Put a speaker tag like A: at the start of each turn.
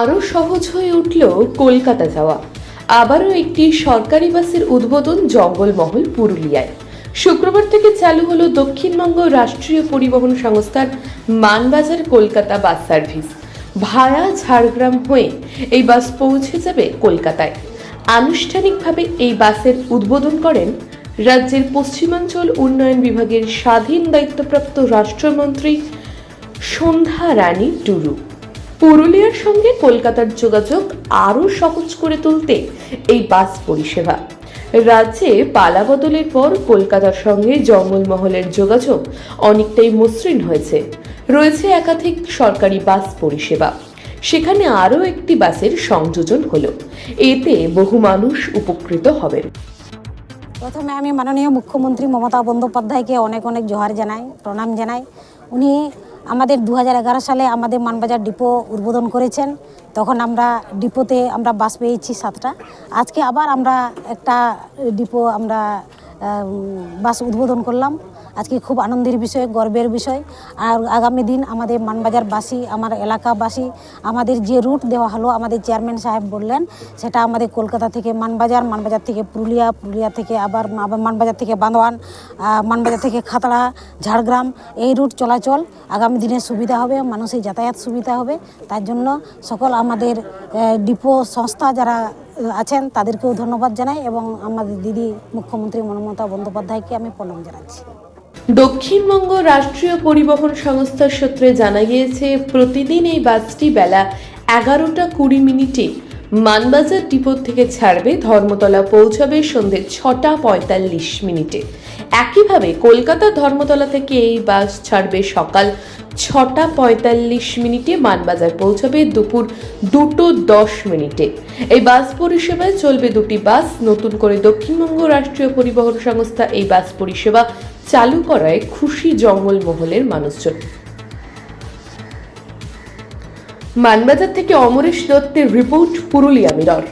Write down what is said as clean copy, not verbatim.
A: আরও সহজ হয়ে উঠল কলকাতা যাওয়া। আবারও একটি সরকারি বাসের উদ্বোধন জঙ্গলমহল পুরুলিয়ায়। শুক্রবার থেকে চালু হলো দক্ষিণবঙ্গ রাষ্ট্রীয় পরিবহন সংস্থার মানবাজার কলকাতা বাস সার্ভিস। ভায়া ঝাড়গ্রাম হয়ে এই বাস পৌঁছে যাবে কলকাতায়। আনুষ্ঠানিকভাবে এই বাসের উদ্বোধন করেন রাজ্যের পশ্চিমাঞ্চল উন্নয়ন বিভাগের স্বাধীন দায়িত্বপ্রাপ্ত রাষ্ট্রমন্ত্রী সন্ধ্যা রানী টুডু। পুরুলিয়ার সঙ্গে কলকাতার যোগাযোগ আরও সহজ করে তুলতে এই বাস পরিষেবা। রাজ্যে পালাবদলের পর কলকাতার সঙ্গে জঙ্গলমহলের যোগাযোগ অনেকটাই মসৃণ হয়েছে। রয়েছে একাধিক সরকারি বাস পরিষেবা, সেখানে আরও একটি বাসের সংযোজন হলো। এতে বহু মানুষ উপকৃত হবেন।
B: প্রথমে আমি মাননীয় মুখ্যমন্ত্রী মমতা বন্দ্যোপাধ্যায়কে অনেক অনেক জোহার জানাই, প্রণাম জানাই। উনি আমাদের 2011 সালে আমাদের মানবাজার ডিপো উদ্বোধন করেছেন। তখন আমরা ডিপোতে আমরা বাস পেয়েছি 7টা। আজকে আবার আমরা একটা ডিপো বাস উদ্বোধন করলাম। আজকে খুব আনন্দের বিষয়, গর্বের বিষয়। আর আগামী দিন আমাদের মানবাজারবাসী, আমার এলাকাবাসী, আমাদের যে রুট দেওয়া হলো আমাদের চেয়ারম্যান সাহেব বললেন, সেটা আমাদের কলকাতা থেকে মানবাজার, মানবাজার থেকে পুরুলিয়া, পুরুলিয়া থেকে আবার মানবাজার থেকে বান্দোয়ান, মানবাজার থেকে খাতড়া, ঝাড়গ্রাম, এই রুট চলাচল আগামী দিনে সুবিধা হবে, মানুষের যাতায়াত সুবিধা হবে। তার জন্য সকল আমাদের ডিপো সংস্থা যারা আছেন তাদেরকেও ধন্যবাদ জানাই এবং আমাদের দিদি মুখ্যমন্ত্রী মমতা বন্দ্যোপাধ্যায়কে আমি প্রণাম জানাচ্ছি।
A: দক্ষিণবঙ্গ রাষ্ট্রীয় পরিবহন সংস্থার সূত্রে জানা গিয়েছে, প্রতিদিন এই বাসটি বেলা 11:20 মানবাজার ডিপো থেকে ছাড়বে, ধর্মতলা পৌঁছাবে সন্ধ্যে 6:45। একইভাবে কলকাতা ধর্মতলা থেকে এই বাস ছাড়বে সকাল 6:45, মানবাজার পৌঁছাবে দুপুর 2:10। এই বাস পরিষেবায় চলবে দুটি বাস। নতুন করে দক্ষিণবঙ্গ রাষ্ট্রীয় পরিবহন সংস্থা এই বাস পরিষেবা চালু করায় খুশি জঙ্গলমহলের মানুষজন। মানবাজার থেকে অমরেশ দত্তের রিপোর্ট, পুরুলিয়া মিরর।